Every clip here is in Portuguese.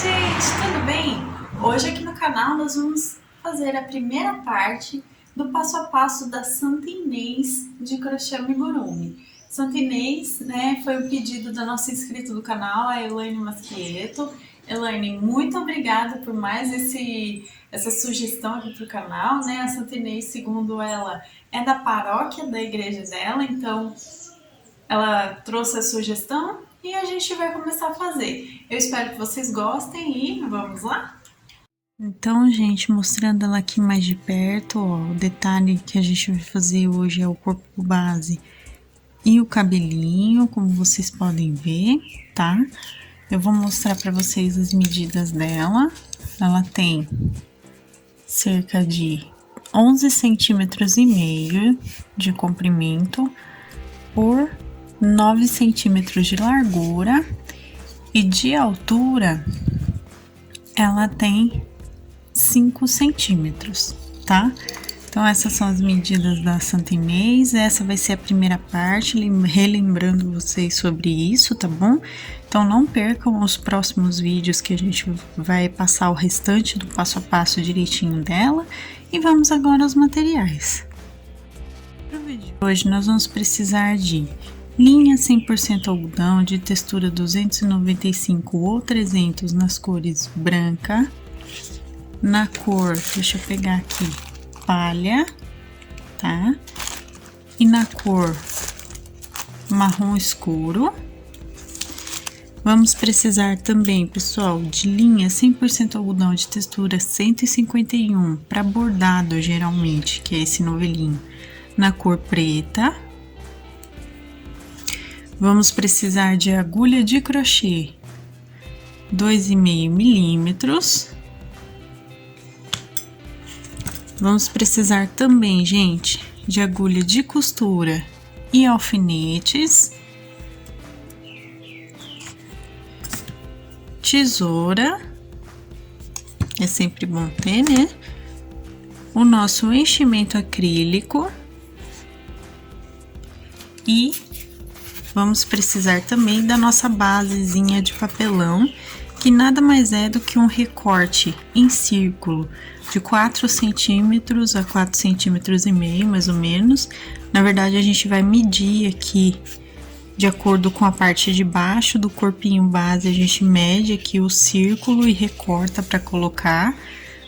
gente, tudo bem? Hoje aqui no canal nós vamos fazer a primeira parte do passo a passo da Santa Inês de crochê amigurumi. Santa Inês, né, foi o pedido da nossa inscrita do canal, a Elaine Masquieto. Elaine, muito obrigada por mais essa sugestão aqui pro canal, né? A Santa Inês, segundo ela, é da paróquia da igreja dela, então ela trouxe a sugestão e a gente vai começar a fazer. Eu espero que vocês gostem e vamos lá? Então, gente, mostrando ela aqui mais de perto, ó, o detalhe que a gente vai fazer hoje é o corpo base e o cabelinho, como vocês podem ver, tá? Eu vou mostrar para vocês as medidas dela. Ela tem cerca de 11 centímetros e meio de comprimento por 9 centímetros de largura e de altura ela tem 5 centímetros, tá? Então essas são as medidas da Santa Inês, essa vai ser a primeira parte, relembrando vocês sobre isso, tá bom? Então não percam os próximos vídeos que a gente vai passar o restante do passo a passo direitinho dela. E vamos agora aos materiais. Para o vídeo de hoje nós vamos precisar de linha 100% algodão de textura 295 ou 300 nas cores branca, na cor, deixa eu pegar aqui, palha, tá? E na cor marrom escuro. Vamos precisar também, pessoal, de linha 100% algodão de textura 151 para bordado geralmente, que é esse novelinho, na cor preta. Vamos precisar de agulha de crochê 2,5 milímetros. Vamos precisar também, gente, de agulha de costura e alfinetes, tesoura, é sempre bom ter, né? O nosso enchimento acrílico e vamos precisar também da nossa basezinha de papelão, que nada mais é do que um recorte em círculo de 4 centímetros a 4 centímetros e meio, mais ou menos. Na verdade, a gente vai medir aqui de acordo com a parte de baixo do corpinho base, a gente mede aqui o círculo e recorta para colocar.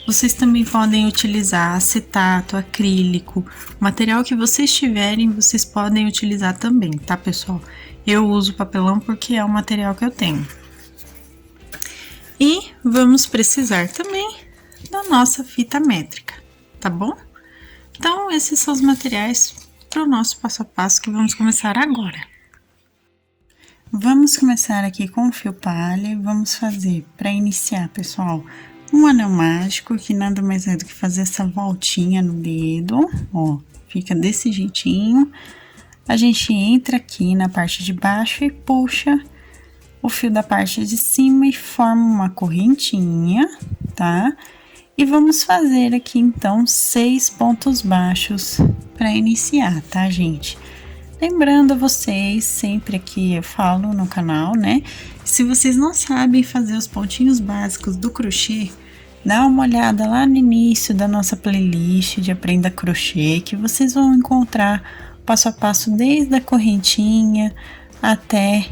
Vocês também podem utilizar acetato, acrílico, material que vocês tiverem, vocês podem utilizar também, tá, pessoal? Eu uso papelão porque é o material que eu tenho. E vamos precisar também da nossa fita métrica, tá bom? Então, esses são os materiais para o nosso passo a passo que vamos começar agora. Vamos começar aqui com o fio palha e vamos fazer, para iniciar, pessoal, um anel mágico, que nada mais é do que fazer essa voltinha no dedo, ó, fica desse jeitinho. A gente entra aqui na parte de baixo e puxa o fio da parte de cima e forma uma correntinha, tá? E vamos fazer aqui, então, 6 pontos baixos para iniciar, tá, gente? Lembrando a vocês, sempre aqui eu falo no canal, né? Se vocês não sabem fazer os pontinhos básicos do crochê, dá uma olhada lá no início da nossa playlist de Aprenda Crochê, que vocês vão encontrar passo a passo desde a correntinha até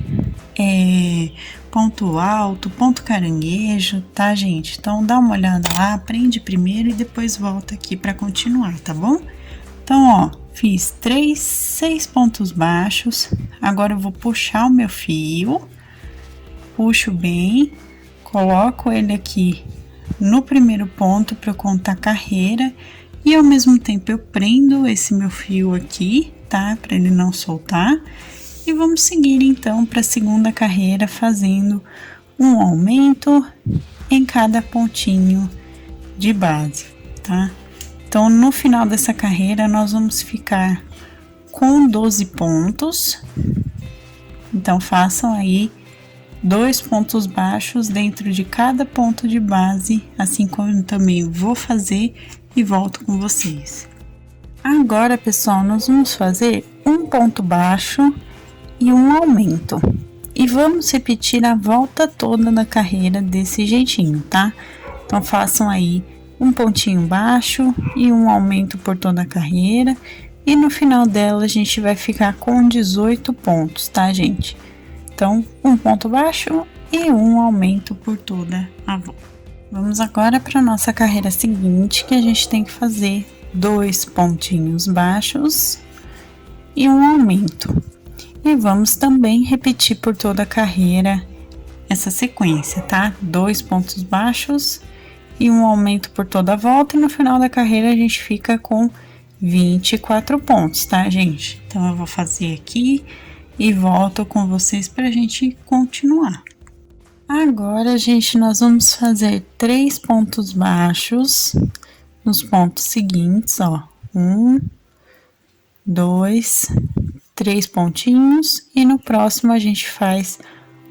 ponto alto, ponto caranguejo, tá, gente? Então, dá uma olhada lá, aprende primeiro e depois volta aqui para continuar, tá bom? Então, ó, fiz 6 pontos baixos. Agora eu vou puxar o meu fio, puxo bem, coloco ele aqui no primeiro ponto para eu contar carreira e ao mesmo tempo eu prendo esse meu fio aqui, tá? Para ele não soltar. E vamos seguir então para a segunda carreira fazendo um aumento em cada pontinho de base, tá? Então, no final dessa carreira, nós vamos ficar com 12 pontos. Então, façam aí 2 pontos baixos dentro de cada ponto de base, assim como eu também vou fazer e volto com vocês. Agora, pessoal, nós vamos fazer um ponto baixo e um aumento, E vamos repetir a volta toda da carreira desse jeitinho, tá? Então, façam aí um pontinho baixo e um aumento por toda a carreira. E no final dela, a gente vai ficar com 18 pontos, tá, gente? Então, um ponto baixo e um aumento por toda a volta. Vamos agora para nossa carreira seguinte, que a gente tem que fazer 2 pontinhos baixos e um aumento. E vamos também repetir por toda a carreira essa sequência, tá? 2 pontos baixos e um aumento por toda a volta, e no final da carreira a gente fica com 24 pontos, tá, gente? Então, eu vou fazer aqui e volto com vocês pra gente continuar. Agora, gente, nós vamos fazer 3 pontos baixos nos pontos seguintes, ó. 1, 2, 3 pontinhos, e no próximo a gente faz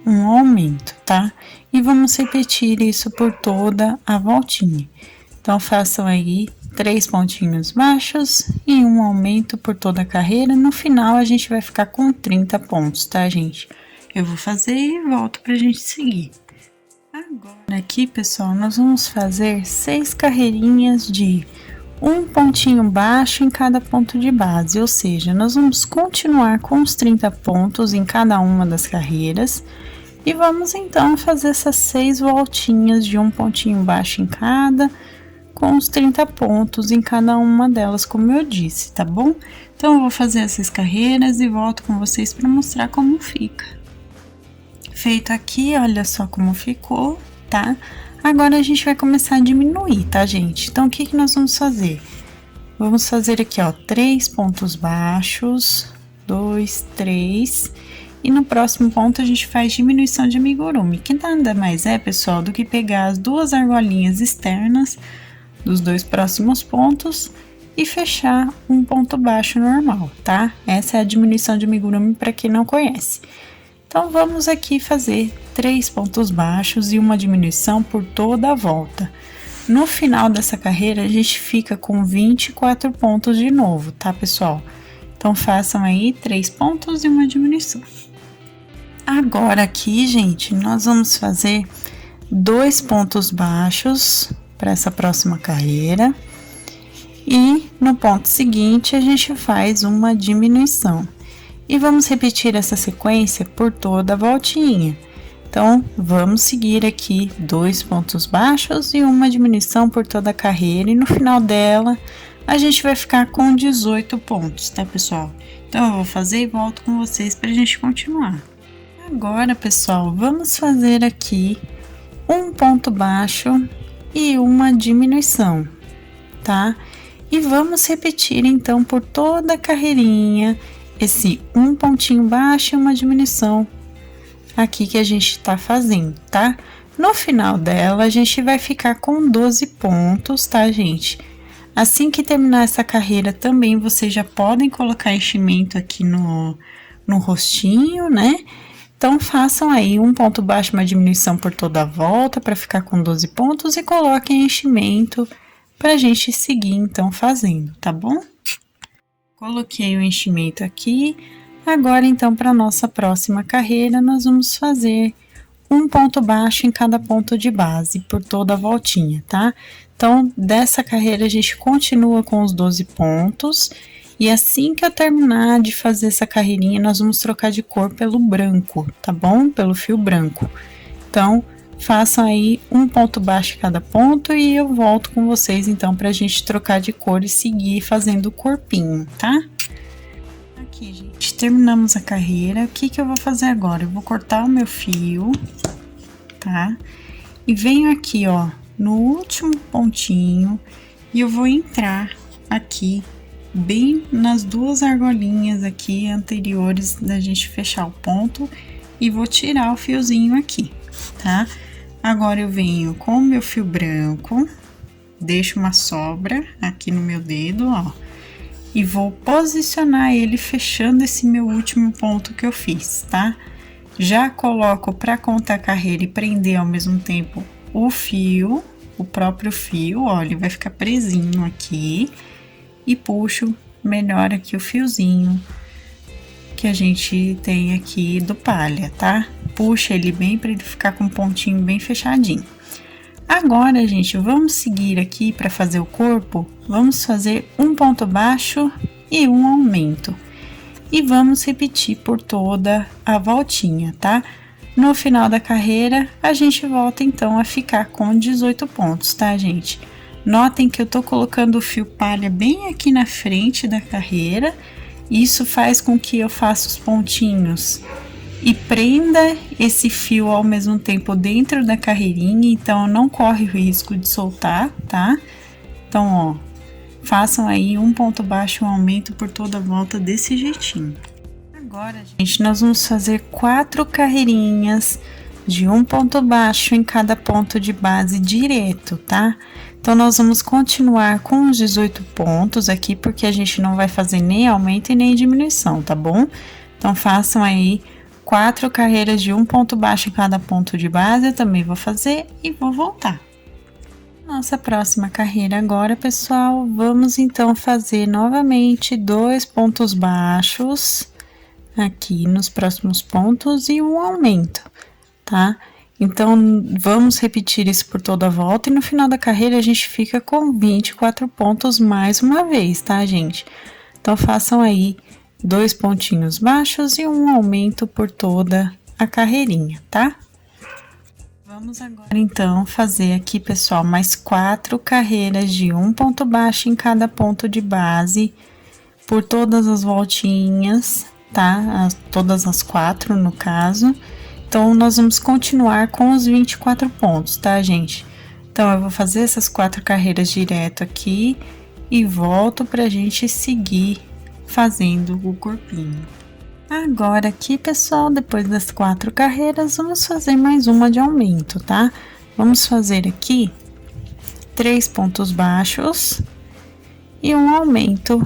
um aumento, tá? E vamos repetir isso por toda a voltinha. Então, façam aí 3 pontinhos baixos e um aumento por toda a carreira. No final, a gente vai ficar com 30 pontos, tá, gente? Eu vou fazer e volto pra gente seguir. Agora aqui, pessoal, nós vamos fazer 6 carreirinhas de um pontinho baixo em cada ponto de base, ou seja, nós vamos continuar com os 30 pontos em cada uma das carreiras. E vamos então fazer essas 6 voltinhas de um pontinho baixo em cada, com os 30 pontos em cada uma delas, como eu disse, tá bom? Então, eu vou fazer essas carreiras e volto com vocês para mostrar como fica. Feito aqui, olha só como ficou, tá? Agora, a gente vai começar a diminuir, tá, gente? Então, o que que nós vamos fazer? Vamos fazer aqui, ó, 3 pontos baixos, 2, 3... E no próximo ponto, a gente faz diminuição de amigurumi, que nada mais é, pessoal, do que pegar as 2 argolinhas externas dos 2 próximos pontos e fechar um ponto baixo normal, tá? Essa é a diminuição de amigurumi para quem não conhece. Então, vamos aqui fazer 3 pontos baixos e uma diminuição por toda a volta. No final dessa carreira, a gente fica com 24 pontos de novo, tá, pessoal? Então, façam aí 3 pontos e uma diminuição. Agora aqui, gente, nós vamos fazer 2 pontos baixos para essa próxima carreira. E no ponto seguinte, a gente faz uma diminuição. E vamos repetir essa sequência por toda a voltinha. Então, vamos seguir aqui 2 pontos baixos e uma diminuição por toda a carreira. E no final dela, a gente vai ficar com 18 pontos, tá, pessoal? Então, eu vou fazer e volto com vocês pra gente continuar. Agora, pessoal, vamos fazer aqui um ponto baixo e uma diminuição, tá? E vamos repetir, então, por toda a carreirinha, esse um pontinho baixo e uma diminuição aqui que a gente tá fazendo, tá? No final dela, a gente vai ficar com 12 pontos, tá, gente? Assim que terminar essa carreira, também vocês já podem colocar enchimento aqui no rostinho, né? Então, façam aí um ponto baixo, uma diminuição por toda a volta, para ficar com 12 pontos, e coloquem enchimento pra gente seguir, então, fazendo, tá bom? Coloquei o enchimento aqui. Agora, então, para nossa próxima carreira, nós vamos fazer um ponto baixo em cada ponto de base, por toda a voltinha, tá? Então, dessa carreira, a gente continua com os 12 pontos. E assim que eu terminar de fazer essa carreirinha, nós vamos trocar de cor pelo branco, tá bom? Pelo fio branco. Então, façam aí um ponto baixo em cada ponto e eu volto com vocês, então, pra gente trocar de cor e seguir fazendo o corpinho, tá? Aqui, gente, terminamos a carreira. O que que eu vou fazer agora? Eu vou cortar o meu fio, tá? E venho aqui, ó, no último pontinho e eu vou entrar aqui bem nas 2 argolinhas aqui anteriores da gente fechar o ponto e vou tirar o fiozinho aqui, tá? Agora eu venho com o meu fio branco, deixo uma sobra aqui no meu dedo, ó, e vou posicionar ele fechando esse meu último ponto que eu fiz, tá? Já coloco para contar a carreira e prender ao mesmo tempo o fio, o próprio fio, ó, ele vai ficar presinho aqui. E puxo melhor aqui o fiozinho que a gente tem aqui do palha, tá? Puxa ele bem para ele ficar com um pontinho bem fechadinho. Agora, gente, vamos seguir aqui para fazer o corpo. Vamos fazer um ponto baixo e um aumento. E vamos repetir por toda a voltinha, tá? No final da carreira, a gente volta então a ficar com 18 pontos, tá, gente? Notem que eu tô colocando o fio palha bem aqui na frente da carreira. Isso faz com que eu faça os pontinhos e prenda esse fio ao mesmo tempo dentro da carreirinha, então não corre o risco de soltar, tá? Então, ó, façam aí um ponto baixo, um aumento por toda a volta desse jeitinho. Agora, gente, nós vamos fazer 4 carreirinhas de um ponto baixo em cada ponto de base direto, tá? Então, nós vamos continuar com os 18 pontos aqui, porque a gente não vai fazer nem aumento e nem diminuição, tá bom? Então, façam aí 4 carreiras de um ponto baixo em cada ponto de base, eu também vou fazer e vou voltar. Nossa próxima carreira agora, pessoal, vamos então fazer novamente 2 pontos baixos aqui nos próximos pontos e um aumento, tá? Então, vamos repetir isso por toda a volta e no final da carreira a gente fica com 24 pontos mais uma vez, tá, gente? Então, façam aí 2 pontinhos baixos e um aumento por toda a carreirinha, tá? Vamos agora, então, fazer aqui, pessoal, mais 4 carreiras de um ponto baixo em cada ponto de base por todas as voltinhas, tá? Todas as 4, no caso. Então, nós vamos continuar com os 24 pontos, tá, gente? Então, eu vou fazer essas 4 carreiras direto aqui e volto pra gente seguir fazendo o corpinho. Agora aqui, pessoal, depois das 4 carreiras, vamos fazer mais uma de aumento, tá? Vamos fazer aqui 3 pontos baixos e um aumento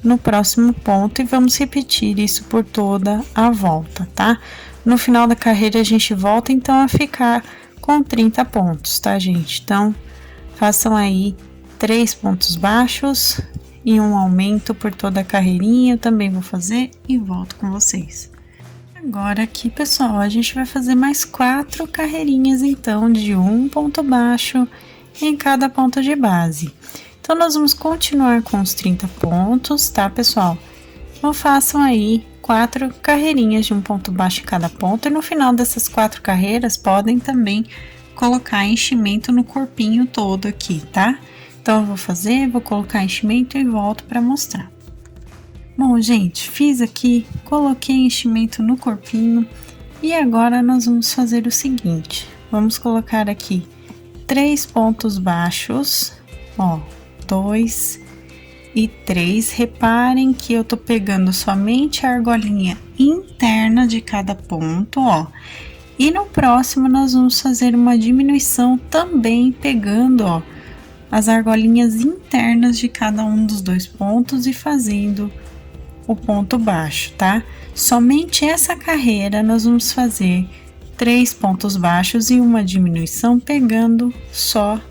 no próximo ponto e vamos repetir isso por toda a volta, tá? No final da carreira a gente volta então a ficar com 30 pontos, tá, gente? Então, façam aí 3 pontos baixos e um aumento por toda a carreirinha, eu também vou fazer e volto com vocês. Agora aqui, pessoal, a gente vai fazer mais 4 carreirinhas, então, de um ponto baixo em cada ponto de base. Então, nós vamos continuar com os 30 pontos, tá, pessoal? Então, façam aí 4 carreirinhas de um ponto baixo em cada ponto e no final dessas 4 carreiras, podem também colocar enchimento no corpinho todo aqui, tá? Então, eu vou colocar enchimento e volto para mostrar. Bom, gente, fiz aqui, coloquei enchimento no corpinho e agora nós vamos fazer o seguinte. Vamos colocar aqui 3 pontos baixos, ó, 2 e 3. Reparem que eu tô pegando somente a argolinha interna de cada ponto, ó. E no próximo nós vamos fazer uma diminuição também pegando, ó, as argolinhas internas de cada um dos 2 pontos e fazendo o ponto baixo, tá? Somente essa carreira nós vamos fazer 3 pontos baixos e uma diminuição pegando só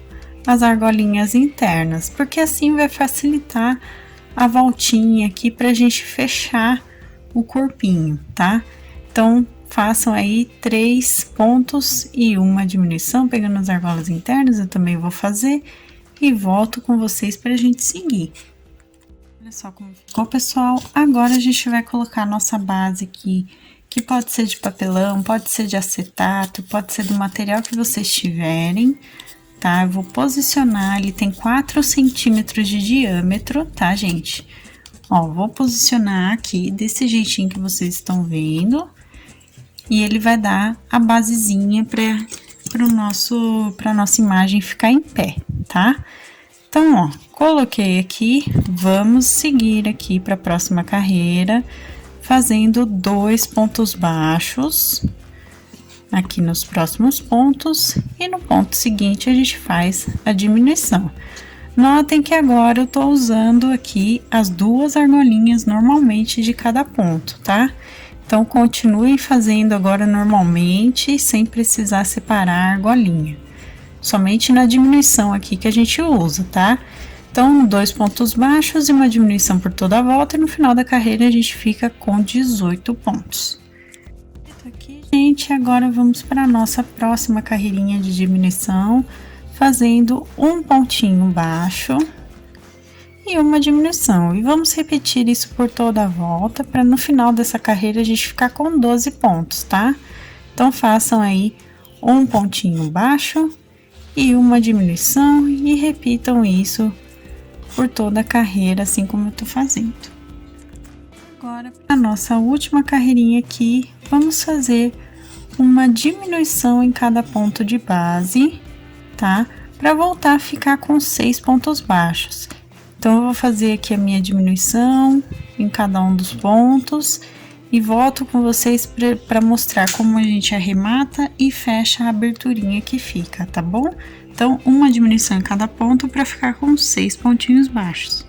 as argolinhas internas, porque assim vai facilitar a voltinha aqui pra gente fechar o corpinho, tá? Então, façam aí 3 pontos e uma diminuição pegando as argolas internas, eu também vou fazer. E volto com vocês pra gente seguir. Olha só como ficou, pessoal. Agora a gente vai colocar a nossa base aqui, que pode ser de papelão, pode ser de acetato, pode ser do material que vocês tiverem, tá? Eu vou posicionar, ele tem 4 centímetros de diâmetro, tá, gente? Ó, vou posicionar aqui desse jeitinho que vocês estão vendo. E ele vai dar a basezinha pra nossa imagem ficar em pé, tá? Então, ó, coloquei aqui, vamos seguir aqui para a próxima carreira, fazendo 2 pontos baixos aqui nos próximos pontos e no ponto seguinte a gente faz a diminuição. Notem que agora eu tô usando aqui as 2 argolinhas normalmente de cada ponto, tá? Então, continuem fazendo agora normalmente, sem precisar separar a argolinha. Somente na diminuição aqui que a gente usa, tá? Então, 2 pontos baixos e uma diminuição por toda a volta, e no final da carreira a gente fica com 18 pontos. Aqui, gente, agora vamos para a nossa próxima carreirinha de diminuição, fazendo um pontinho baixo e uma diminuição. E vamos repetir isso por toda a volta, para no final dessa carreira a gente ficar com 12 pontos, tá? Então, façam aí um pontinho baixo e uma diminuição e repitam isso por toda a carreira, assim como eu tô fazendo. Agora, para a nossa última carreirinha aqui, vamos fazer uma diminuição em cada ponto de base, tá? Para voltar a ficar com 6 pontos baixos. Então, eu vou fazer aqui a minha diminuição em cada um dos pontos e volto com vocês para mostrar como a gente arremata e fecha a aberturinha que fica, tá bom? Então, uma diminuição em cada ponto para ficar com 6 pontinhos baixos.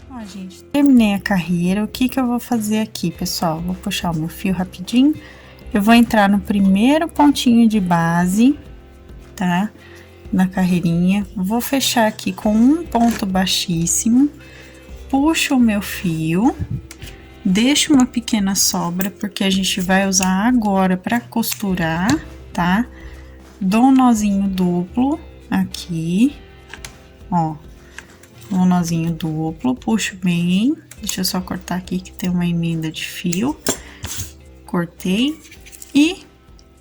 Ó, gente, terminei a carreira. O que que eu vou fazer aqui, pessoal? Vou puxar o meu fio rapidinho. Eu vou entrar no primeiro pontinho de base, tá? Na carreirinha. Vou fechar aqui com um ponto baixíssimo. Puxo o meu fio. Deixo uma pequena sobra, porque a gente vai usar agora para costurar, tá? Dou um nozinho duplo aqui, ó, um nozinho duplo, puxo bem, deixa eu só cortar aqui que tem uma emenda de fio, cortei, e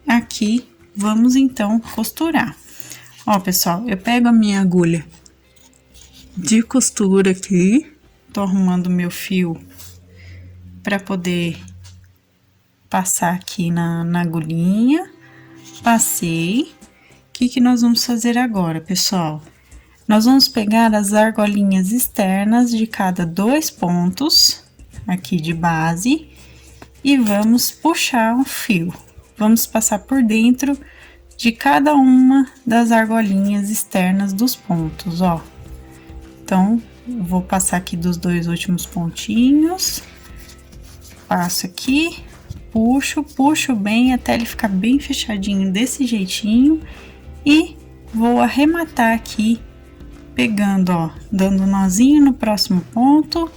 aqui vamos então costurar. Ó, pessoal, eu pego a minha agulha de costura aqui, tô arrumando meu fio para poder passar aqui na agulhinha, passei. O que que nós vamos fazer agora, pessoal? Nós vamos pegar as argolinhas externas de cada 2 pontos aqui de base e vamos puxar o fio. Vamos passar por dentro de cada uma das argolinhas externas dos pontos, ó. Então, eu vou passar aqui dos 2 últimos pontinhos, passo aqui, puxo bem até ele ficar bem fechadinho desse jeitinho. E vou arrematar aqui, pegando, ó, dando um nozinho no próximo ponto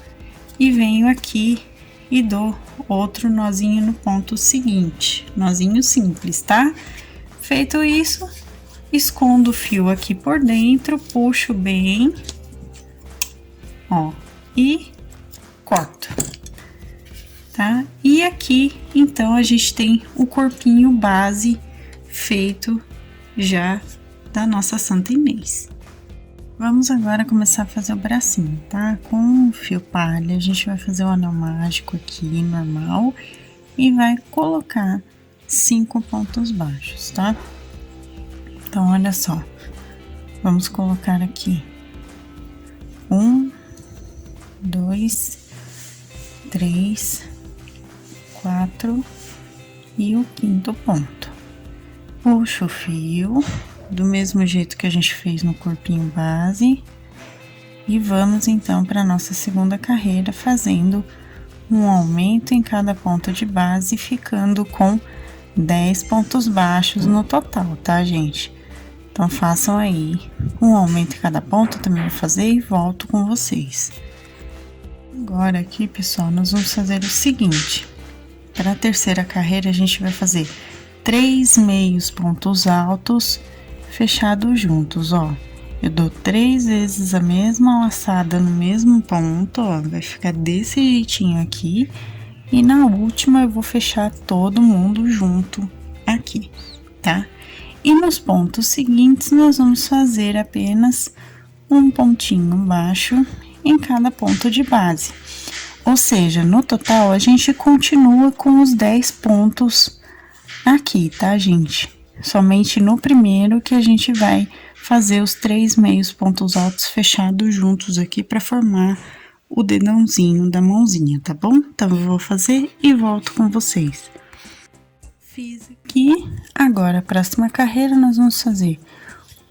e venho aqui e dou outro nozinho no ponto seguinte, nozinho simples, tá? Feito isso, escondo o fio aqui por dentro, puxo bem, ó, e corto, tá? E aqui, então, a gente tem o corpinho base feito já da nossa Santa Inês. Vamos agora começar a fazer o bracinho, tá? Com o fio palha, a gente vai fazer o anel mágico aqui, normal, e vai colocar 5 pontos baixos, tá? Então, olha só, vamos colocar aqui 1, 2, 3, 4 e o 5º ponto. Puxo o fio, do mesmo jeito que a gente fez no corpinho base, e vamos então para nossa segunda carreira, fazendo um aumento em cada ponto de base, ficando com 10 pontos baixos no total, tá, gente? Então, façam aí um aumento em cada ponto, eu também vou fazer e volto com vocês. Agora aqui, pessoal, nós vamos fazer o seguinte, para a terceira carreira a gente vai fazer 3 meios pontos altos fechados juntos, ó. Eu dou 3 vezes a mesma laçada no mesmo ponto, ó, vai ficar desse jeitinho aqui. E na última eu vou fechar todo mundo junto aqui, tá? E nos pontos seguintes nós vamos fazer apenas um pontinho baixo em cada ponto de base. Ou seja, no total a gente continua com os 10 pontos aqui, tá, gente? Somente no primeiro que a gente vai fazer os 3 meios pontos altos fechados juntos aqui para formar o dedãozinho da mãozinha, tá bom? Então, eu vou fazer e volto com vocês. Fiz aqui, agora a próxima carreira nós vamos fazer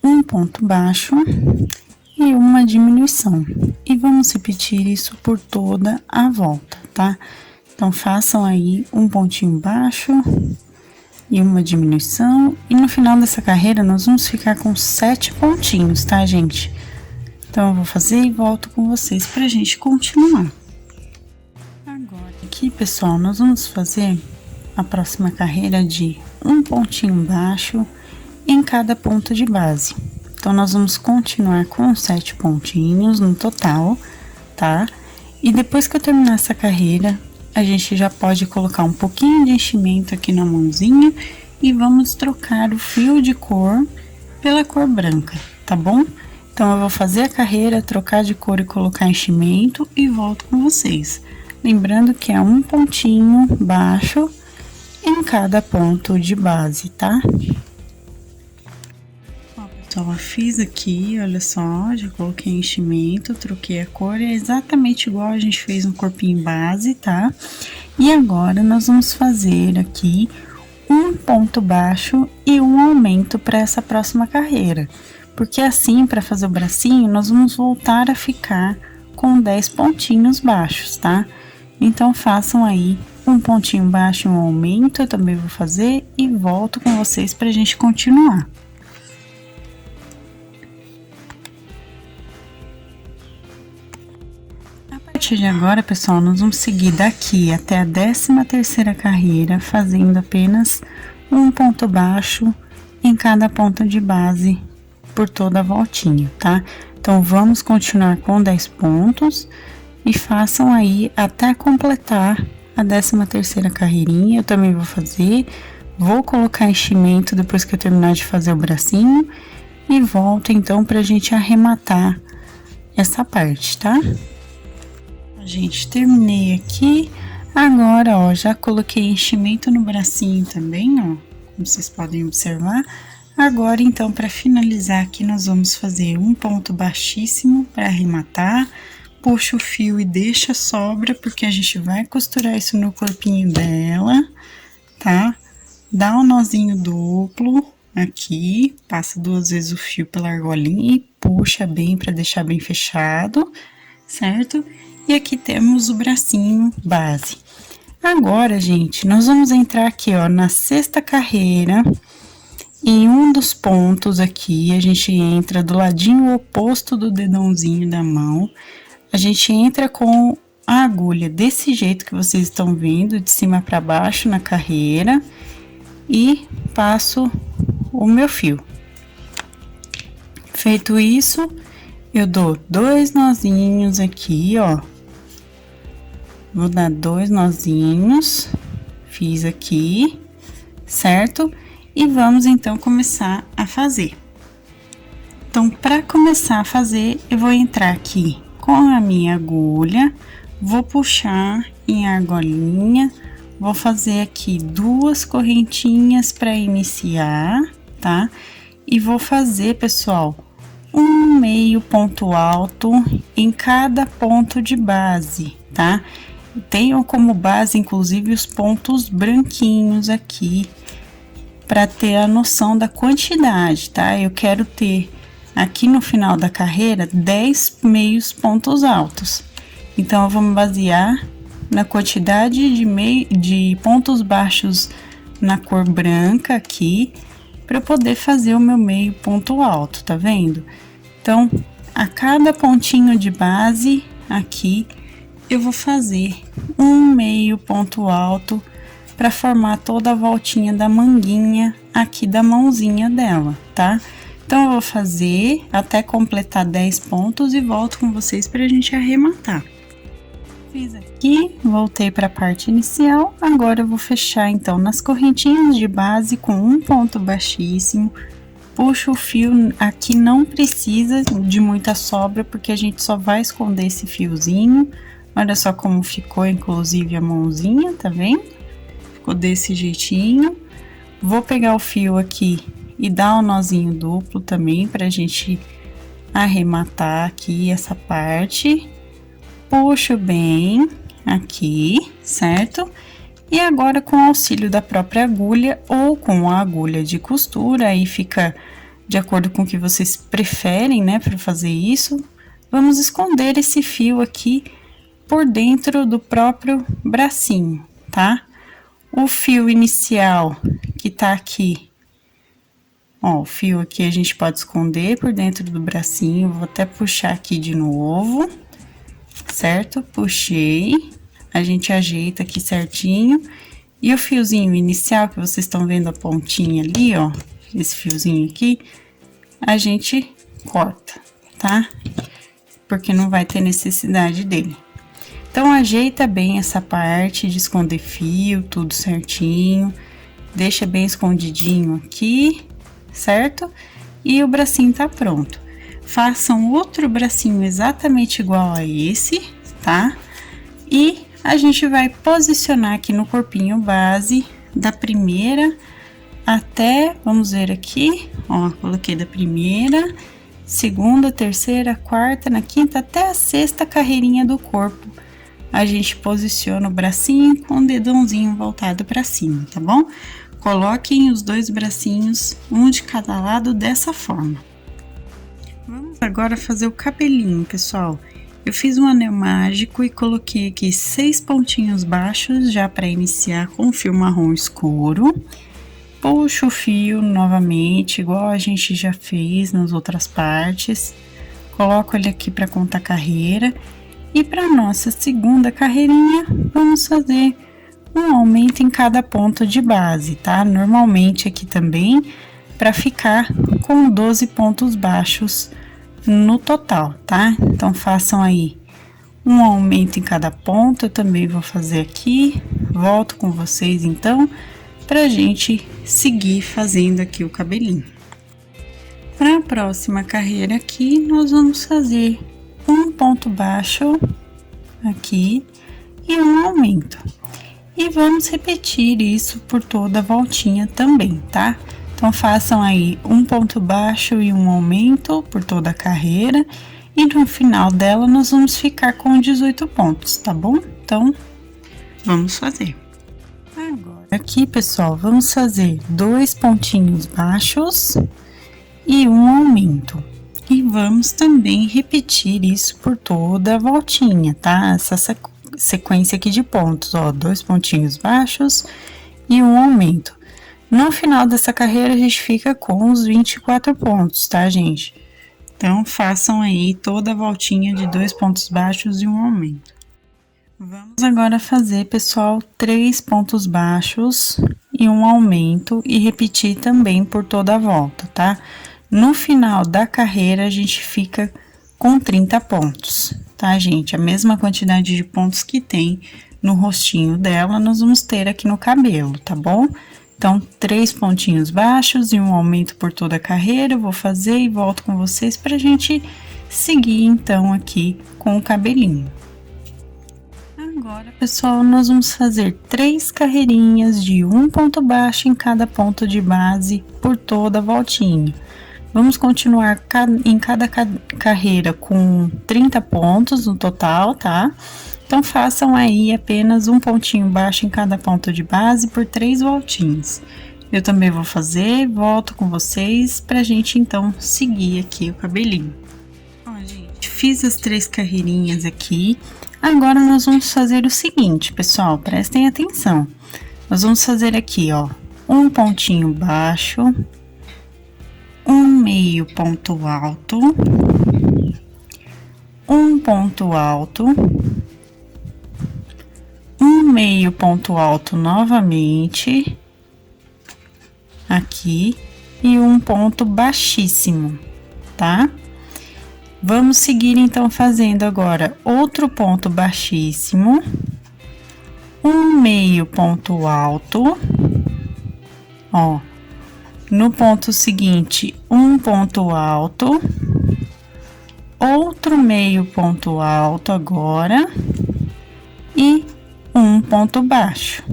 um ponto baixo e uma diminuição. E vamos repetir isso por toda a volta, tá? Então, façam aí um pontinho baixo e uma diminuição, e no final dessa carreira nós vamos ficar com 7 pontinhos, tá, gente? Então, Então, eu vou fazer e volto com vocês pra gente continuar. Agora, aqui, pessoal, nós vamos fazer a próxima carreira de um pontinho baixo em cada ponto de base. Então, nós vamos continuar com 7 pontinhos no total, tá? E depois que eu terminar essa carreira, a gente já pode colocar um pouquinho de enchimento aqui na mãozinha e vamos trocar o fio de cor pela cor branca, tá bom? Então, eu vou fazer a carreira, trocar de cor e colocar enchimento e volto com vocês. Lembrando que é um pontinho baixo em cada ponto de base, tá? Ó, pessoal, eu fiz aqui, olha só, já coloquei enchimento, troquei a cor, é exatamente igual a gente fez no corpinho base, tá? E agora, nós vamos fazer aqui um ponto baixo e um aumento para essa próxima carreira. Porque assim, para fazer o bracinho, nós vamos voltar a ficar com 10 pontinhos baixos, tá? Então, façam aí um pontinho baixo e um aumento, eu também vou fazer e volto com vocês pra gente continuar. A partir de agora, pessoal, nós vamos seguir daqui até a 13ª carreira, fazendo apenas um ponto baixo em cada ponto de base por toda a voltinha, tá? Então, vamos continuar com 10 pontos e façam aí até completar a 13ª carreirinha. Eu também vou fazer, vou colocar enchimento depois que eu terminar de fazer o bracinho e volto então pra gente arrematar essa parte, tá? Gente, terminei aqui. Agora, ó, já coloquei enchimento no bracinho também, ó, como vocês podem observar. Agora, então, para finalizar aqui, nós vamos fazer um ponto baixíssimo para arrematar. Puxa o fio e deixa a sobra, porque a gente vai costurar isso no corpinho dela, tá? Dá um nozinho duplo aqui, passa 2 vezes o fio pela argolinha e puxa bem para deixar bem fechado, certo? E aqui temos o bracinho base. Agora, gente, nós vamos entrar aqui, ó, na 6ª carreira. Em um dos pontos aqui, a gente entra do ladinho oposto do dedãozinho da mão. A gente entra com a agulha desse jeito que vocês estão vendo, de cima para baixo na carreira. E passo o meu fio. Feito isso, eu dou 2 nozinhos aqui, ó. Vou dar 2 nozinhos. Fiz aqui, certo? E vamos então começar a fazer. Então, para começar a fazer, eu vou entrar aqui com a minha agulha, vou puxar em argolinha, vou fazer aqui 2 correntinhas para iniciar, tá? E vou fazer, pessoal, um meio ponto alto em cada ponto de base, tá? Tenham como base, inclusive, os pontos branquinhos aqui, para ter a noção da quantidade, tá? Eu quero ter aqui no final da carreira 10 meios pontos altos. Então, eu vou me basear na quantidade de pontos baixos na cor branca aqui, para poder fazer o meu meio ponto alto, tá vendo? Então, a cada pontinho de base aqui, eu vou fazer um meio ponto alto para formar toda a voltinha da manguinha aqui da mãozinha dela, tá? Então, eu vou fazer até completar 10 pontos e volto com vocês pra gente arrematar. Fiz aqui, voltei para a parte inicial, agora eu vou fechar então nas correntinhas de base com um ponto baixíssimo. Puxo o fio, aqui não precisa de muita sobra, porque a gente só vai esconder esse fiozinho. Olha só como ficou, inclusive, a mãozinha, tá vendo? Ficou desse jeitinho. Vou pegar o fio aqui e dar um nozinho duplo também pra gente arrematar aqui essa parte. Puxo bem aqui, certo? E agora, com o auxílio da própria agulha ou com a agulha de costura, aí fica de acordo com o que vocês preferem, né, para fazer isso. Vamos esconder esse fio aqui por dentro do próprio bracinho, tá? O fio inicial que tá aqui Ó, o fio aqui a gente pode esconder por dentro do bracinho, vou até puxar aqui de novo, certo? Puxei, a gente ajeita aqui certinho. E o fiozinho inicial, que vocês estão vendo a pontinha ali, ó, esse fiozinho aqui, a gente corta, tá? Porque não vai ter necessidade dele. Então, ajeita bem essa parte de esconder fio, tudo certinho. Deixa bem escondidinho aqui, certo? E o bracinho tá pronto. Façam outro bracinho exatamente igual a esse, tá? E a gente vai posicionar aqui no corpinho base da primeira até, vamos ver aqui, ó, coloquei da primeira, segunda, terceira, quarta, na quinta até a sexta carreirinha do corpo. A gente posiciona o bracinho com o dedãozinho voltado para cima, tá bom? Coloquem os dois bracinhos, um de cada lado, dessa forma. Vamos agora fazer o cabelinho, pessoal. Eu fiz um anel mágico e coloquei aqui 6 pontinhos baixos já para iniciar com fio marrom escuro. Puxo o fio novamente, igual a gente já fez nas outras partes. Coloco ele aqui para contar carreira. E para nossa segunda carreirinha, vamos fazer um aumento em cada ponto de base, tá? Normalmente aqui também, para ficar com 12 pontos baixos no total, tá? Então, façam aí um aumento em cada ponto, eu também vou fazer aqui, volto com vocês então, pra gente seguir fazendo aqui o cabelinho. Para a próxima carreira aqui, nós vamos fazer um ponto baixo aqui e um aumento. E vamos repetir isso por toda a voltinha também, tá? Então, façam aí um ponto baixo e um aumento por toda a carreira. E no final dela, nós vamos ficar com 18 pontos, tá bom? Então, vamos fazer. Agora, aqui, pessoal, vamos fazer 2 pontinhos baixos e um aumento. E vamos também repetir isso por toda a voltinha, tá? Essa sequência aqui de pontos, ó, 2 pontinhos baixos e um aumento. No final dessa carreira, a gente fica com os 24 pontos, tá, gente? Então, façam aí toda a voltinha de 2 pontos baixos e um aumento. Vamos agora fazer, pessoal, 3 pontos baixos e um aumento e repetir também por toda a volta, tá? No final da carreira, a gente fica com 30 pontos, tá, gente? A mesma quantidade de pontos que tem no rostinho dela, nós vamos ter aqui no cabelo, tá bom? Então, 3 pontinhos baixos e um aumento por toda a carreira, eu vou fazer e volto com vocês pra gente seguir, então, aqui com o cabelinho. Agora, pessoal, nós vamos fazer 3 carreirinhas de um ponto baixo em cada ponto de base por toda a voltinha. Vamos continuar em cada carreira com 30 pontos no total, tá? Então, façam aí apenas um pontinho baixo em cada ponto de base por 3 voltinhas. Eu também vou fazer, volto com vocês pra gente, então, seguir aqui o cabelinho. Ó, gente, fiz as 3 carreirinhas aqui. Agora, nós vamos fazer o seguinte, pessoal, prestem atenção. Nós vamos fazer aqui, ó, um pontinho baixo, um meio ponto alto, um ponto alto, um meio ponto alto novamente, aqui, e um ponto baixíssimo, tá? Vamos seguir, então, fazendo agora outro ponto baixíssimo, um meio ponto alto, ó, no ponto seguinte, um ponto alto, outro meio ponto alto agora, e um ponto baixo.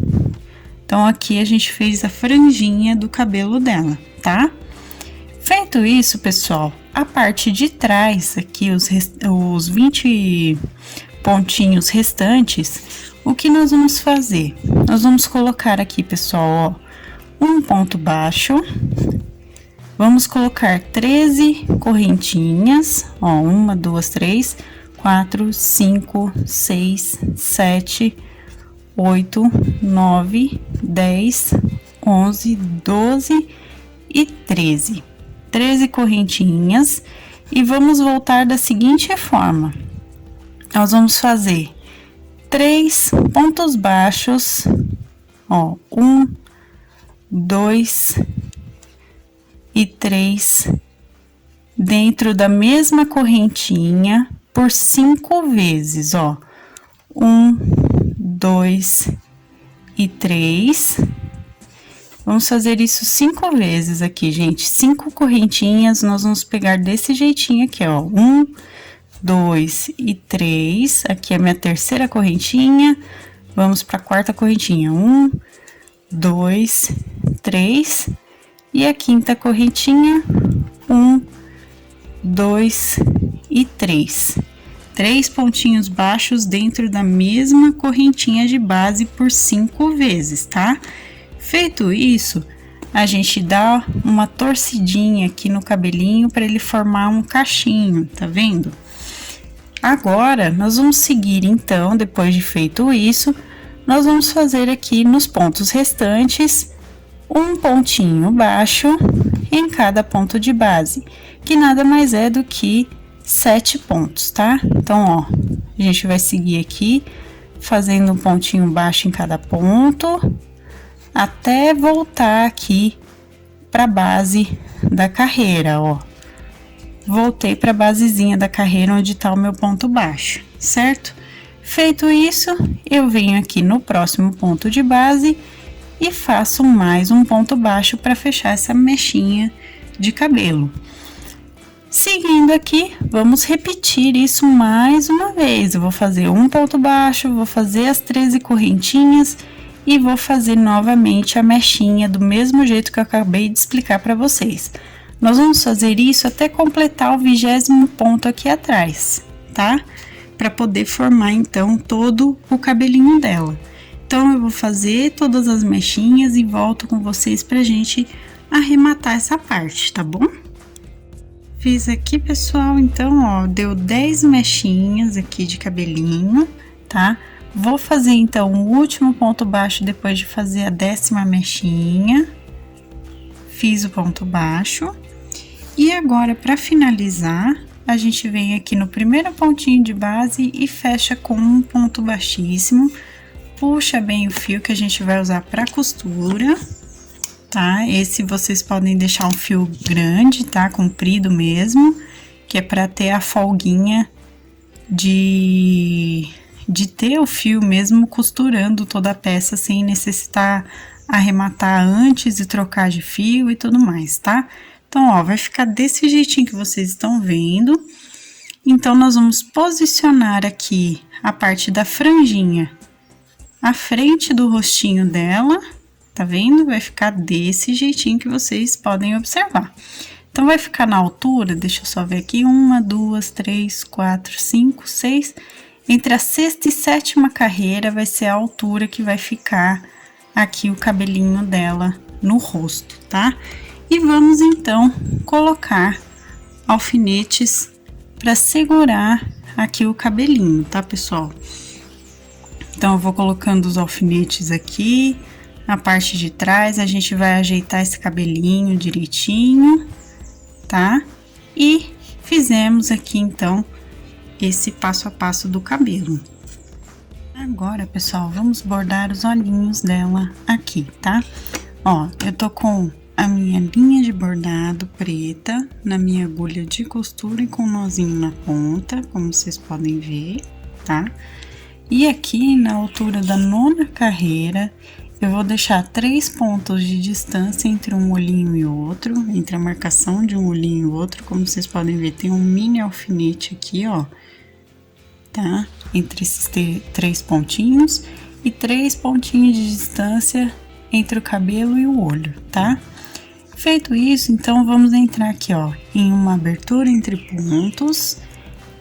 Então, aqui a gente fez a franjinha do cabelo dela, tá? Feito isso, pessoal, a parte de trás aqui, os 20 pontinhos restantes, o que nós vamos fazer? Nós vamos colocar aqui, pessoal, ó, um ponto baixo, vamos colocar 13 correntinhas, ó, 1, 2, 3, 4, 5, 6, 7, 8, 9, 10, 11, 12 e 13. 13 correntinhas e vamos voltar da seguinte forma. Nós vamos fazer 3 pontos baixos, ó, 1, 2 e 3 dentro da mesma correntinha por 5 vezes, ó. 1, 2 e 3. Vamos fazer isso 5 vezes aqui, gente. 5 correntinhas, nós vamos pegar desse jeitinho aqui, ó. 1, 2 e 3. Aqui é a minha terceira correntinha. Vamos para a quarta correntinha. 1, 2, 3. E a quinta correntinha. 1, 2 e 3. 3 pontinhos baixos dentro da mesma correntinha de base por 5 vezes, tá? Feito isso, a gente dá uma torcidinha aqui no cabelinho para ele formar um cachinho, tá vendo? Agora, nós vamos seguir então, depois de feito isso, nós vamos fazer aqui nos pontos restantes um pontinho baixo em cada ponto de base, que nada mais é do que 7 pontos, tá? Então, ó, a gente vai seguir aqui fazendo um pontinho baixo em cada ponto, até voltar aqui para a base da carreira, ó. Voltei para a basezinha da carreira onde tá o meu ponto baixo, certo? Feito isso, eu venho aqui no próximo ponto de base e faço mais um ponto baixo para fechar essa mechinha de cabelo. Seguindo aqui, vamos repetir isso mais uma vez. Eu vou fazer um ponto baixo, vou fazer as 13 correntinhas e vou fazer novamente a mechinha do mesmo jeito que eu acabei de explicar para vocês. Nós vamos fazer isso até completar o 20º ponto aqui atrás, tá? Para poder formar então todo o cabelinho dela. Então eu vou fazer todas as mechinhas e volto com vocês pra gente arrematar essa parte, tá bom? Fiz aqui, pessoal, então, ó, deu 10 mechinhas aqui de cabelinho, tá? Vou fazer, então, o último ponto baixo depois de fazer a 10ª mechinha. Fiz o ponto baixo. E agora, para finalizar, a gente vem aqui no primeiro pontinho de base e fecha com um ponto baixíssimo. Puxa bem o fio que a gente vai usar para costura, tá? Esse vocês podem deixar um fio grande, tá? Comprido mesmo, que é para ter a folguinha de ter o fio mesmo costurando toda a peça sem necessitar arrematar antes e trocar de fio e tudo mais, tá? Então, ó, vai ficar desse jeitinho que vocês estão vendo. Então, nós vamos posicionar aqui a parte da franjinha à frente do rostinho dela, tá vendo? Vai ficar desse jeitinho que vocês podem observar. Então, vai ficar na altura, deixa eu só ver aqui, 1, 2, 3, 4, 5, 6... Entre a 6ª e 7ª carreira vai ser a altura que vai ficar aqui o cabelinho dela no rosto, tá? E vamos então colocar alfinetes para segurar aqui o cabelinho, tá, pessoal? Então, eu vou colocando os alfinetes aqui, na parte de trás, a gente vai ajeitar esse cabelinho direitinho, tá? E fizemos aqui, então, esse passo a passo do cabelo. Agora, pessoal, vamos bordar os olhinhos dela aqui, tá? Ó, eu tô com a minha linha de bordado preta na minha agulha de costura e com um nozinho na ponta, como vocês podem ver, tá? E aqui na altura da 9ª carreira, eu vou deixar 3 pontos de distância entre um olhinho e outro, entre a marcação de um olhinho e outro, como vocês podem ver, tem um mini alfinete aqui, ó, tá? Entre esses 3 pontinhos e 3 pontinhos de distância entre o cabelo e o olho, tá? Feito isso, então, vamos entrar aqui, ó, em uma abertura entre pontos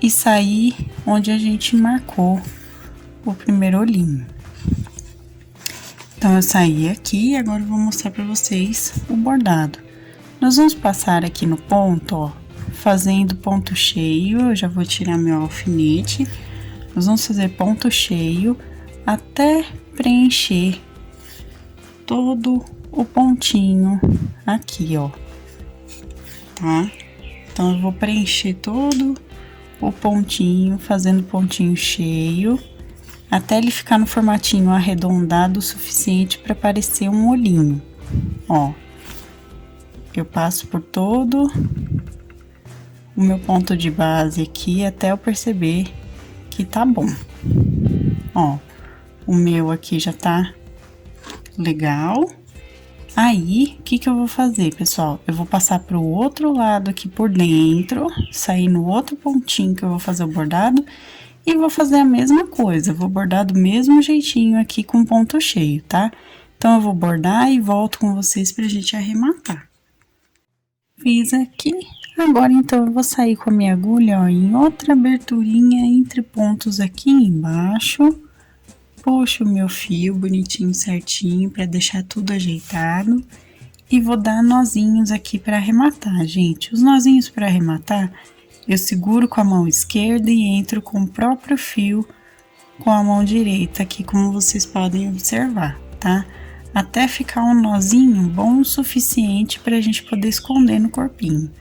e sair onde a gente marcou o primeiro olhinho. Então, eu saí aqui e agora eu vou mostrar pra vocês o bordado. Nós vamos passar aqui no ponto, ó, fazendo ponto cheio. Eu já vou tirar meu alfinete. Nós vamos fazer ponto cheio até preencher todo o pontinho aqui, ó, tá? Então, eu vou preencher todo o pontinho, fazendo pontinho cheio, até ele ficar no formatinho arredondado o suficiente para parecer um olhinho, ó. Eu passo por todo o meu ponto de base aqui, até eu perceber que tá bom. Ó, o meu aqui já tá legal. Aí, o que que eu vou fazer, pessoal? Eu vou passar pro outro lado aqui por dentro, sair no outro pontinho que eu vou fazer o bordado e vou fazer a mesma coisa. Vou bordar do mesmo jeitinho aqui com ponto cheio, tá? Então, eu vou bordar e volto com vocês pra gente arrematar. Fiz aqui. Agora, então, eu vou sair com a minha agulha, ó, em outra aberturinha entre pontos aqui embaixo. Puxo o meu fio bonitinho, certinho, para deixar tudo ajeitado. E vou dar nozinhos aqui para arrematar, gente. Os nozinhos para arrematar, eu seguro com a mão esquerda e entro com o próprio fio com a mão direita aqui, como vocês podem observar, tá? Até ficar um nozinho bom o suficiente pra gente poder esconder no corpinho.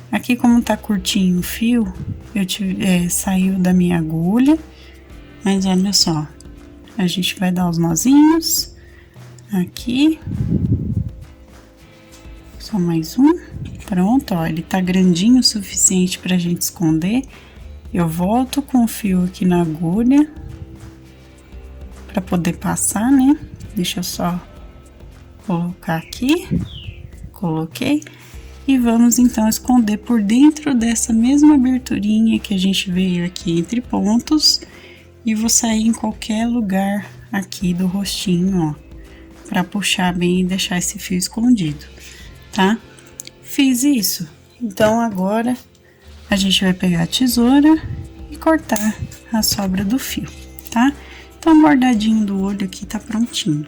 Aqui, como tá curtinho o fio, saiu da minha agulha, mas olha só. A gente vai dar os nozinhos aqui. Só mais um. Pronto, ó, ele tá grandinho o suficiente pra gente esconder. Eu volto com o fio aqui na agulha pra poder passar, né? Deixa eu só colocar aqui. Coloquei. E vamos então esconder por dentro dessa mesma aberturinha que a gente veio aqui entre pontos. E vou sair em qualquer lugar aqui do rostinho, ó, pra puxar bem e deixar esse fio escondido, tá? Fiz isso. Então, agora, a gente vai pegar a tesoura e cortar a sobra do fio, tá? Então, o bordadinho do olho aqui tá prontinho.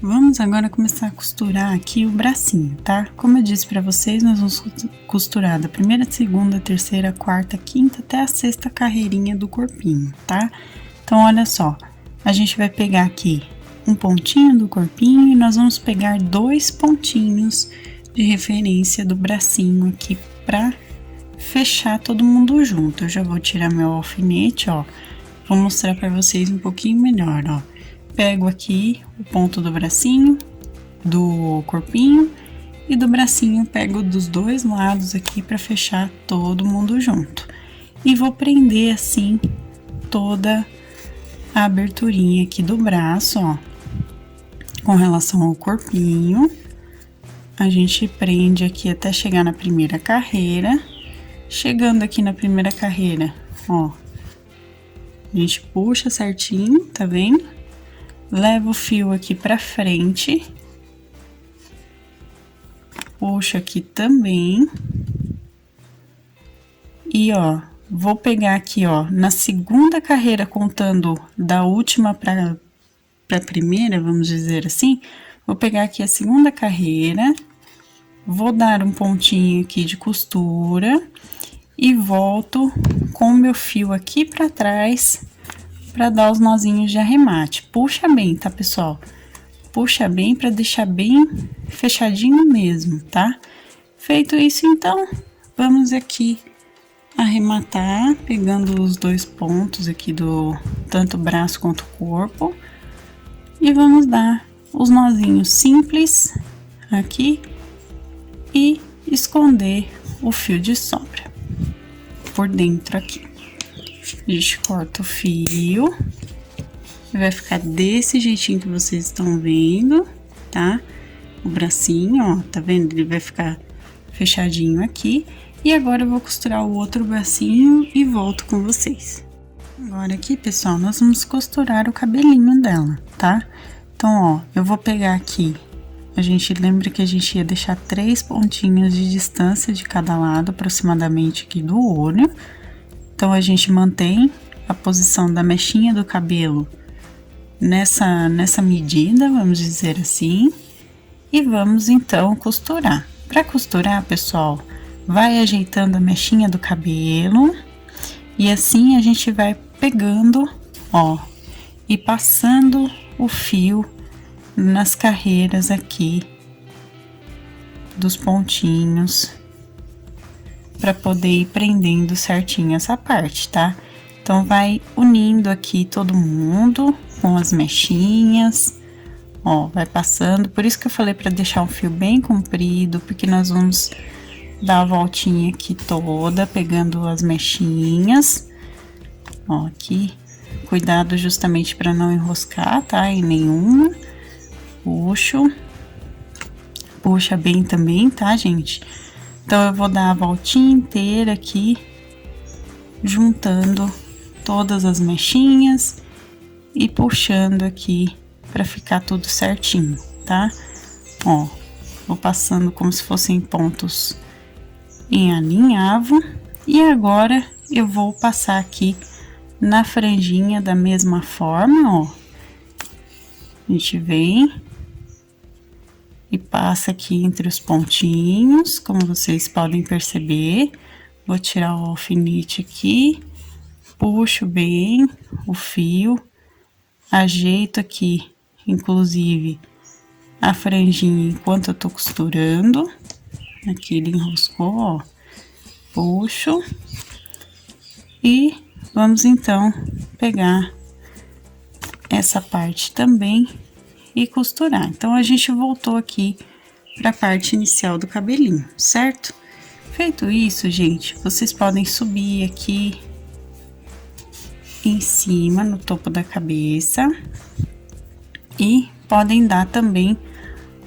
Vamos agora começar a costurar aqui o bracinho, tá? Como eu disse pra vocês, nós vamos costurar da primeira, segunda, terceira, quarta, quinta até a sexta carreirinha do corpinho, tá? Então, olha só, a gente vai pegar aqui um pontinho do corpinho e nós vamos pegar 2 pontinhos de referência do bracinho aqui pra fechar todo mundo junto. Eu já vou tirar meu alfinete, ó, vou mostrar pra vocês um pouquinho melhor, ó. Pego aqui o ponto do bracinho, do corpinho e do bracinho pego dos dois lados aqui para fechar todo mundo junto. E vou prender assim toda a aberturinha aqui do braço, ó. Com relação ao corpinho, a gente prende aqui até chegar na primeira carreira. Chegando aqui na primeira carreira, ó, a gente puxa certinho, tá vendo? Leva o fio aqui pra frente, puxo aqui também, e ó, vou pegar aqui, ó, na segunda carreira, contando da última pra primeira, vamos dizer assim, vou pegar aqui a segunda carreira, vou dar um pontinho aqui de costura e volto com o meu fio aqui pra trás, para dar os nozinhos de arremate. Puxa bem, tá, pessoal? Puxa bem para deixar bem fechadinho mesmo, tá? Feito isso, então, vamos aqui arrematar, pegando os 2 pontos aqui do tanto braço quanto corpo. E vamos dar os nozinhos simples aqui e esconder o fio de sobra por dentro aqui. A gente corta o fio, vai ficar desse jeitinho que vocês estão vendo, tá? O bracinho, ó, tá vendo? Ele vai ficar fechadinho aqui. E agora eu vou costurar o outro bracinho e volto com vocês. Agora aqui, pessoal, nós vamos costurar o cabelinho dela, tá? Então, ó, eu vou pegar aqui, a gente lembra que a gente ia deixar 3 pontinhos de distância de cada lado, aproximadamente aqui do olho. Então, a gente mantém a posição da mechinha do cabelo nessa medida, vamos dizer assim. E vamos, então, costurar. Para costurar, pessoal, vai ajeitando a mechinha do cabelo. E assim, a gente vai pegando, ó, e passando o fio nas carreiras aqui dos pontinhos para poder ir prendendo certinho essa parte, tá? Então, vai unindo aqui todo mundo com as mechinhas, ó, vai passando. Por isso que eu falei para deixar um fio bem comprido, porque nós vamos dar a voltinha aqui toda, pegando as mechinhas, ó, aqui. Cuidado justamente para não enroscar, tá? Em nenhuma. Puxa bem também, tá, gente? Então, eu vou dar a voltinha inteira aqui, juntando todas as mechinhas e puxando aqui para ficar tudo certinho, tá? Ó, vou passando como se fossem pontos em alinhavo. E agora, eu vou passar aqui na franjinha da mesma forma, ó. A gente vem e passa aqui entre os pontinhos, como vocês podem perceber. Vou tirar o alfinete aqui, puxo bem o fio, ajeito aqui, inclusive, a franjinha enquanto eu tô costurando. Aqui ele enroscou, ó. Puxo. E vamos então pegar essa parte também e costurar. Então, a gente voltou aqui para a parte inicial do cabelinho, certo? Feito isso, gente, vocês podem subir aqui em cima, no topo da cabeça, e podem dar também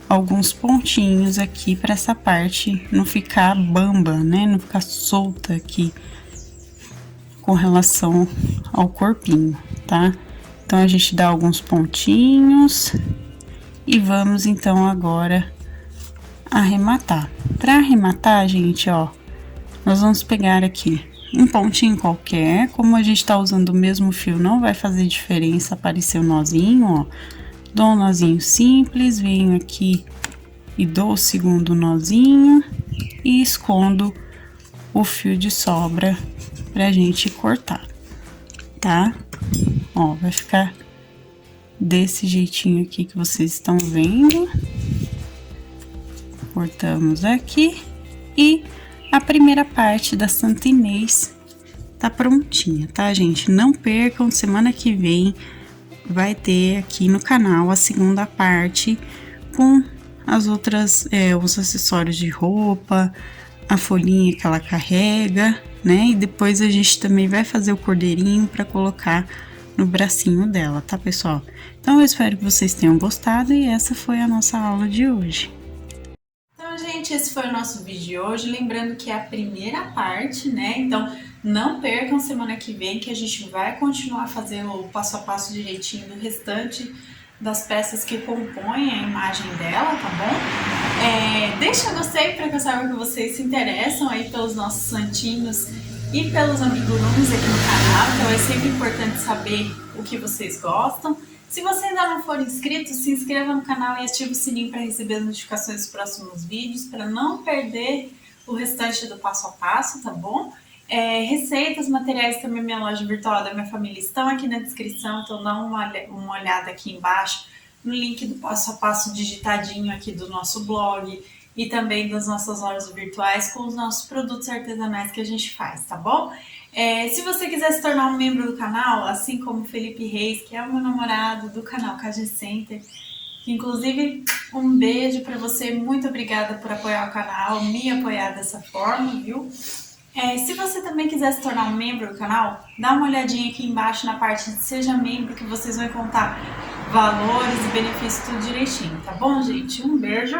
alguns pontinhos aqui para essa parte não ficar bamba, né? Não ficar solta aqui com relação ao corpinho, tá? Então, a gente dá alguns pontinhos e vamos, então, agora arrematar. Para arrematar, gente, ó, nós vamos pegar aqui um pontinho qualquer. Como a gente tá usando o mesmo fio, não vai fazer diferença aparecer o nozinho, ó. Dou um nozinho simples, venho aqui e dou o segundo nozinho e escondo o fio de sobra pra gente cortar, tá? Ó, vai ficar desse jeitinho aqui que vocês estão vendo. Cortamos aqui e a primeira parte da Santa Inês tá prontinha, tá, gente? Não percam, semana que vem vai ter aqui no canal a segunda parte com as outras, os acessórios de roupa, a folhinha que ela carrega, né? E depois a gente também vai fazer o cordeirinho para colocar no bracinho dela, tá, pessoal? Então, eu espero que vocês tenham gostado e essa foi a nossa aula de hoje. Então, gente, esse foi o nosso vídeo de hoje. Lembrando que é a primeira parte, né? Então, não percam semana que vem que a gente vai continuar a fazer o passo a passo direitinho do restante das peças que compõem a imagem dela, tá bom? Deixa gostei para que eu saiba que vocês se interessam aí pelos nossos santinhos e pelos amigurumis aqui no canal, então é sempre importante saber o que vocês gostam. Se você ainda não for inscrito, se inscreva no canal e ative o sininho para receber as notificações dos próximos vídeos, para não perder o restante do passo a passo, tá bom? Receitas, materiais também, minha loja virtual da minha família estão aqui na descrição, então dá uma olhada aqui embaixo no link do passo a passo digitadinho aqui do nosso blog e também das nossas lojas virtuais com os nossos produtos artesanais que a gente faz, tá bom? Se você quiser se tornar um membro do canal, assim como o Felipe Reis, que é o meu namorado do canal KG Center, que inclusive um beijo para você, muito obrigada por apoiar o canal, me apoiar dessa forma, viu? Se você também quiser se tornar um membro do canal, dá uma olhadinha aqui embaixo na parte de Seja Membro, que vocês vão encontrar valores e benefícios tudo direitinho, tá bom, gente? Um beijo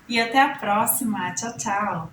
e até a próxima. Tchau, tchau!